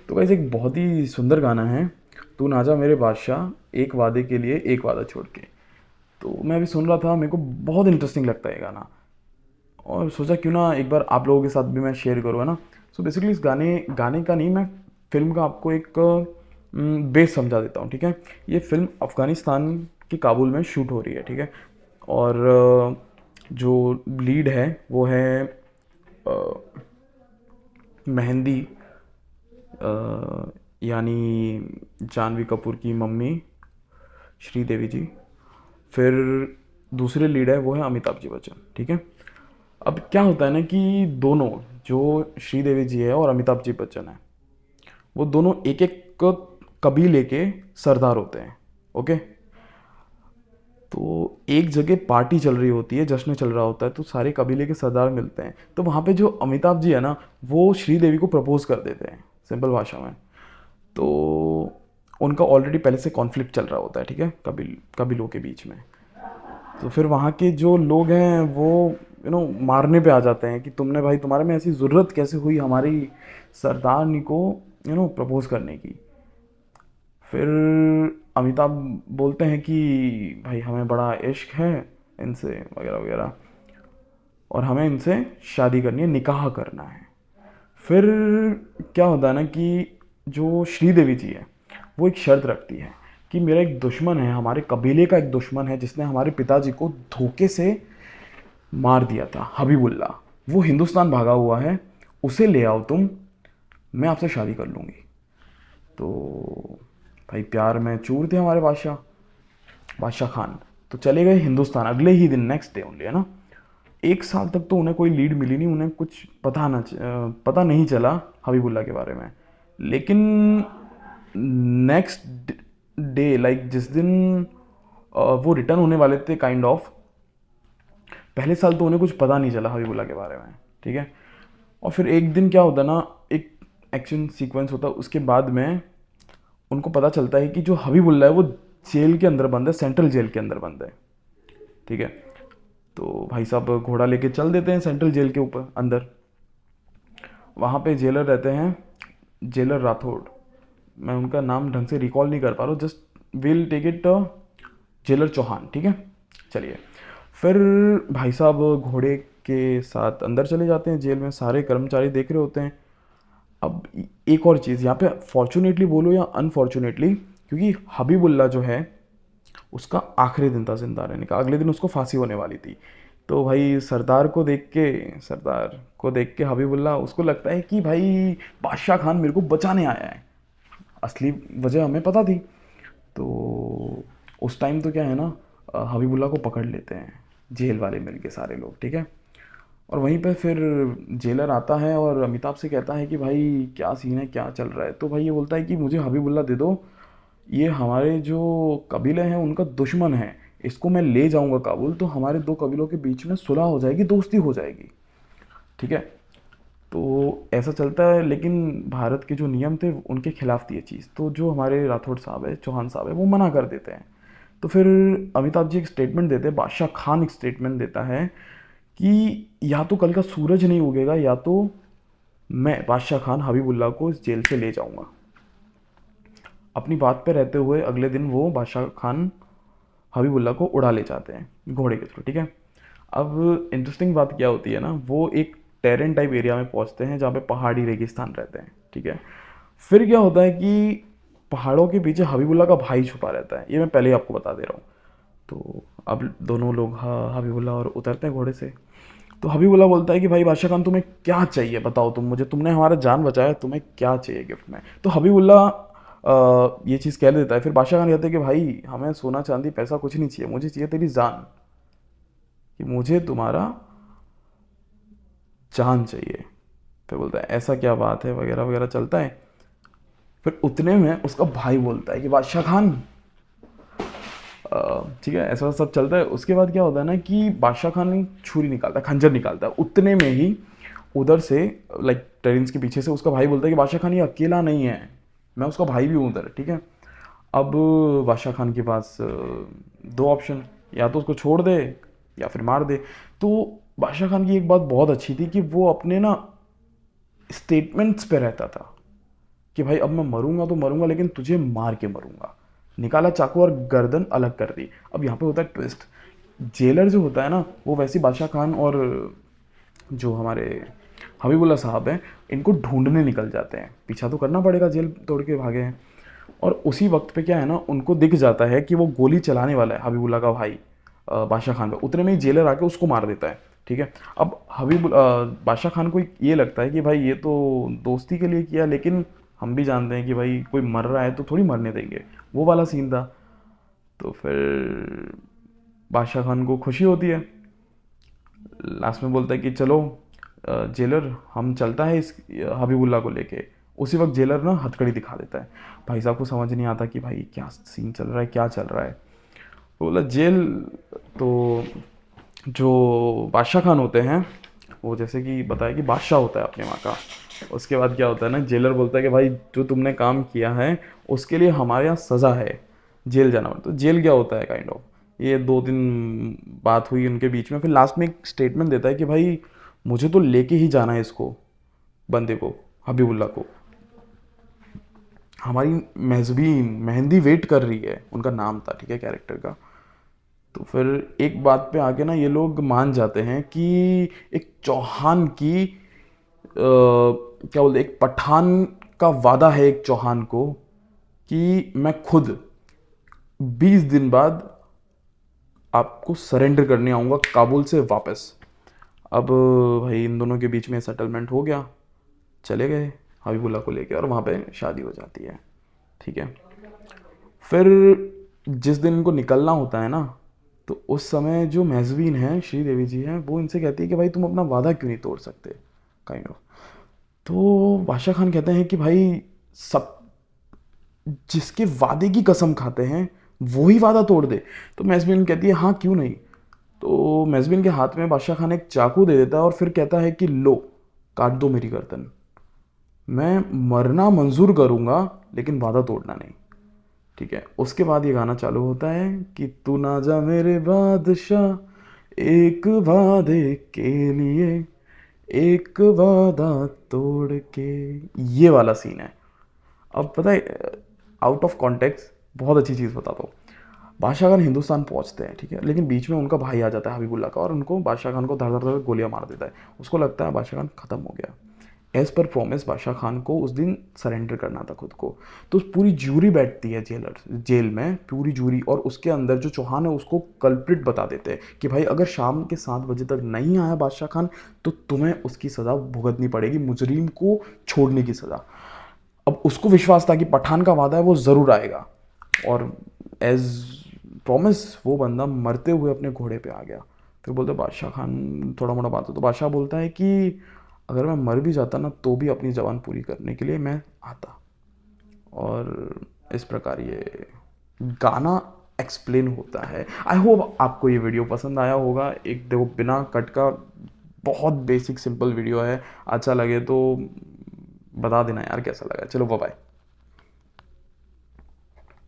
तो गाइस एक बहुत ही सुंदर गाना है, तू ना जा मेरे बादशाह, एक वादे के लिए एक वादा छोड़ के। तो मैं अभी सुन रहा था, मेरे को बहुत इंटरेस्टिंग लगता है ये गाना, और सोचा क्यों ना एक बार आप लोगों के साथ भी मैं शेयर करूँ, है ना। सो बेसिकली इस गाने गाने का नहीं, मैं फिल्म का आपको एक बेस समझा देता हूँ, ठीक है। ये फिल्म अफ़गानिस्तान के काबुल में शूट हो रही है, ठीक है। और जो लीड है वो है अ, मेहंदी, यानी जानवी कपूर की मम्मी श्रीदेवी जी। फिर दूसरे लीड है वो है अमिताभ जी बच्चन, ठीक है। अब क्या होता है ना कि दोनों, जो श्रीदेवी जी है और अमिताभ जी बच्चन है, वो दोनों एक एक कबीले के सरदार होते हैं, ओके। तो एक जगह पार्टी चल रही होती है, जश्न चल रहा होता है, तो सारे कबीले के सरदार मिलते हैं। तो वहाँ पे जो अमिताभ जी है ना, वो श्रीदेवी को प्रपोज कर देते हैं, सिंपल भाषा में। तो उनका ऑलरेडी पहले से कॉन्फ्लिक्ट चल रहा होता है, ठीक है, कबीलों के बीच में। तो फिर वहाँ के जो लोग हैं वो मारने पे आ जाते हैं कि तुमने भाई, तुम्हारे में ऐसी ज़रूरत कैसे हुई हमारी सरदारनी को प्रपोज करने की। फिर अमिताभ बोलते हैं कि भाई हमें बड़ा इश्क है इनसे वगैरह वगैरह, और हमें इनसे शादी करनी है, निकाह करना है। फिर क्या होता है ना कि जो श्रीदेवी जी है, वो एक शर्त रखती है कि मेरा एक दुश्मन है, हमारे कबीले का एक दुश्मन है जिसने हमारे पिताजी को धोखे से मार दिया था, हबीबुल्ला। वो हिंदुस्तान भागा हुआ है, उसे ले आओ तुम, मैं आपसे शादी कर लूँगी। तो भाई प्यार में चूर थे हमारे बादशाह, बादशाह खान। तो चले गए हिंदुस्तान अगले ही दिन, नेक्स्ट डे ओनली, है ना। एक साल तक तो उन्हें कोई लीड मिली नहीं, उन्हें कुछ पता नहीं चला हबीबुल्ला के बारे में। लेकिन नेक्स्ट डे, लाइक जिस दिन वो रिटर्न होने वाले थे, काइंड ऑफ, पहले साल तो उन्हें कुछ पता नहीं चला हबीबुल्ला के बारे में, ठीक है। और फिर एक दिन क्या होता ना, एक एक्शन सीक्वेंस होता है, उसके बाद में उनको पता चलता है कि जो हबीबुल्ला है वो जेल के अंदर बंद है, सेंट्रल जेल के अंदर बंद है, ठीक है। तो भाई साहब घोड़ा लेके चल देते हैं सेंट्रल जेल के ऊपर अंदर। वहाँ पे जेलर रहते हैं, जेलर राठौड़। मैं उनका नाम ढंग से रिकॉल नहीं कर पा रहा हूँ, just will take it jailer Chauhan, ठीक है। चलिए, फिर भाई साहब घोड़े के साथ अंदर चले जाते हैं जेल में, सारे कर्मचारी देख रहे होते हैं। अब एक और चीज़ यहाँ पे, फॉर्चुनेटली बोलो या अनफॉर्चुनेटली, क्योंकि हबीबुल्ला जो है उसका आखिरी दिन था जिंदा रहने का, अगले दिन उसको फांसी होने वाली थी। तो भाई सरदार को देख के हबीबुल्ला, उसको लगता है कि भाई बादशाह खान मेरे को बचाने आया है, असली वजह हमें पता थी। तो उस टाइम तो क्या है ना, हबीबुल्ला को पकड़ लेते हैं जेल वाले मिल के सारे लोग, ठीक है। और वहीं पे फिर जेलर आता है और अमिताभ से कहता है कि भाई क्या सीन है, क्या चल रहा है। तो भाई ये बोलता है कि मुझे हबीबुल्ला दे दो, ये हमारे जो कबीले हैं उनका दुश्मन है, इसको मैं ले जाऊंगा काबुल, तो हमारे दो कबीलों के बीच में सुलह हो जाएगी, दोस्ती हो जाएगी, ठीक है। तो ऐसा चलता है, लेकिन भारत के जो नियम थे उनके खिलाफ थी ये चीज़। तो जो हमारे राठौड़ साहब है, चौहान साहब है, वो मना कर देते हैं। तो फिर अमिताभ जी एक स्टेटमेंट देते हैं, बादशाह खान एक स्टेटमेंट देता है कि या तो कल का सूरज नहीं उगेगा, या तो मैं बादशाह खान हबीबुल्ला को इस जेल से ले जाऊंगा। अपनी बात पे रहते हुए अगले दिन वो बादशाह खान हबीबुल्ला को उड़ा ले जाते हैं घोड़े के थ्रू, ठीक है। अब इंटरेस्टिंग बात क्या होती है ना, वो एक टेरेन टाइप एरिया में पहुंचते हैं जहाँ पे पहाड़ी रेगिस्तान रहते हैं, ठीक है। फिर क्या होता है कि पहाड़ों के पीछे हबीबुल्ला का भाई छुपा रहता है, ये मैं पहले ही आपको बता दे रहा हूँ। तो अब दोनों लोग हबीबुल्ला और उतरते हैं घोड़े से। तो हबीबुल्ला बोलता है कि भाई बादशाह खान, तुम्हें क्या चाहिए बताओ, तुम मुझे, तुमने हमारा जान बचाया, तुम्हें क्या चाहिए गिफ्ट में। तो हबीबुल्ला ये चीज़ कह देता है। फिर बादशाह खान कहते हैं कि भाई हमें सोना चांदी पैसा कुछ नहीं चाहिए, मुझे चाहिए तेरी जान, कि मुझे तुम्हारा जान चाहिए। फिर बोलता है ऐसा क्या बात है, वगैरह वगैरह चलता है। फिर उतने में उसका भाई बोलता है कि बादशाह खान, ठीक है, ऐसा सब चलता है। उसके बाद क्या होता है ना कि बादशाह खान एक छुरी निकालता है, खंजर निकालता है। उतने में ही उधर से, लाइक टेरेंस के पीछे से, उसका भाई बोलता है कि बादशाह खान ये अकेला नहीं है, मैं उसका भाई भी हूँ उधर, ठीक है। अब बादशाह खान के पास दो ऑप्शन, या तो उसको छोड़ दे या फिर मार दे। तो बादशाह खान की एक बात बहुत अच्छी थी कि वो अपने ना स्टेटमेंट्स पे रहता था, कि भाई अब मैं मरूंगा तो मरूंगा, लेकिन तुझे मार के मरूंगा। निकाला चाकू और गर्दन अलग कर दी। अब यहाँ पे होता है ट्विस्ट। जेलर जो होता है ना, वो वैसे बादशाह खान और जो हमारे हबीबुल्ला साहब हैं, इनको ढूंढने निकल जाते हैं। पीछा तो करना पड़ेगा, जेल तोड़ के भागे हैं। और उसी वक्त पे क्या है ना, उनको दिख जाता है कि वो गोली चलाने वाला है हबीबुल्ला का भाई बादशाह खान पे। उतने में ही जेलर आके उसको मार देता है। ठीक है। अब बादशाह खान को ये लगता है कि भाई ये तो दोस्ती के लिए किया, लेकिन हम भी जानते हैं कि भाई कोई मर रहा है तो थोड़ी मरने देंगे। वो वाला सीन था। तो फिर बादशाह खान को खुशी होती है। लास्ट में बोलता है कि चलो जेलर, हम चलता है इस हबीबुल्ला को लेके। उसी वक्त जेलर ना हथकड़ी दिखा देता है। भाई साहब को समझ नहीं आता कि भाई क्या सीन चल रहा है, क्या चल रहा है। वो बोला जेल। तो जो बादशाह खान होते हैं, वो जैसे कि बताया कि बादशाह होता है अपने वहाँ का। उसके बाद क्या होता है ना, जेलर बोलता है कि भाई जो तुमने काम किया है उसके लिए हमारे यहाँ सज़ा है, जेल जाना पड़ता। तो जेल क्या होता है, काइंड ऑफ ये 2 दिन बात हुई उनके बीच में। फिर लास्ट में एक स्टेटमेंट देता है कि भाई मुझे तो लेके ही जाना है इसको, बंदे को, हबीबुल्ला को। हमारी मेजबीन मेहंदी वेट कर रही है, उनका नाम था, ठीक है, कैरेक्टर का। तो फिर एक बात पे आके ना ये लोग मान जाते हैं कि एक चौहान की क्या बोलते, एक पठान का वादा है एक चौहान को कि मैं खुद 20 दिन बाद आपको सरेंडर करने आऊँगा काबुल से वापस। अब भाई इन दोनों के बीच में सेटलमेंट हो गया, चले गए हबीबुल्ला को लेके, और वहाँ पे शादी हो जाती है। ठीक है। फिर जिस दिन इनको निकलना होता है ना, तो उस समय जो मेजबीन है, श्रीदेवी जी हैं, वो इनसे कहती है कि भाई तुम अपना वादा क्यों नहीं तोड़ सकते, काइंड ऑफ। तो बादशाह खान कहते हैं कि भाई सब जिसके वादे की कसम खाते हैं वो ही वादा तोड़ दे। तो मेजबीन कहती है हाँ क्यों नहीं। तो मेजबीन के हाथ में बादशाह खान एक चाकू दे देता है और फिर कहता है कि लो, काट दो मेरी गर्दन। मैं मरना मंजूर करूंगा, लेकिन वादा तोड़ना नहीं। ठीक है। उसके बाद ये गाना चालू होता है कि तू ना जा मेरे बादशाह, एक वादे के लिए, एक वादा तोड़ के। ये वाला सीन है। अब पता है, आउट ऑफ कॉन्टेक्स्ट बहुत अच्छी चीज़ बताता हूँ। बादशाह खान हिंदुस्तान पहुंचते हैं, ठीक है, लेकिन बीच में उनका भाई आ जाता है हबीबुल्ला का, और उनको बादशाह खान को धड़ धड़ धड़ गोलियां मार देता है। उसको लगता है बादशाह खान खत्म हो गया। एज पर प्रॉमिस बादशाह खान को उस दिन सरेंडर करना था खुद को। तो पूरी ज्यूरी बैठती है जेल में, पूरी ज्यूरी, और उसके अंदर जो चौहान है उसको कल्प्रिट बता देते हैं कि भाई अगर शाम के 7 बजे तक नहीं आया बादशाह खान तो तुम्हें उसकी सज़ा भुगतनी पड़ेगी, मुजरिम को छोड़ने की सज़ा। अब उसको विश्वास था कि पठान का वादा है वो ज़रूर आएगा, और एज प्रॉमिस वो बंदा मरते हुए अपने घोड़े पे आ गया। फिर बोलते बादशाह खान, थोड़ा मोड़ा बात हो तो बादशाह बोलता है कि अगर मैं मर भी जाता ना तो भी अपनी जवान पूरी करने के लिए मैं आता। और इस प्रकार ये गाना एक्सप्लेन होता है। आई होप आपको ये वीडियो पसंद आया होगा। एक देखो बिना कट का बहुत बेसिक सिंपल वीडियो है। अच्छा लगे तो बता देना यार कैसा लगा। चलो बाय बाय।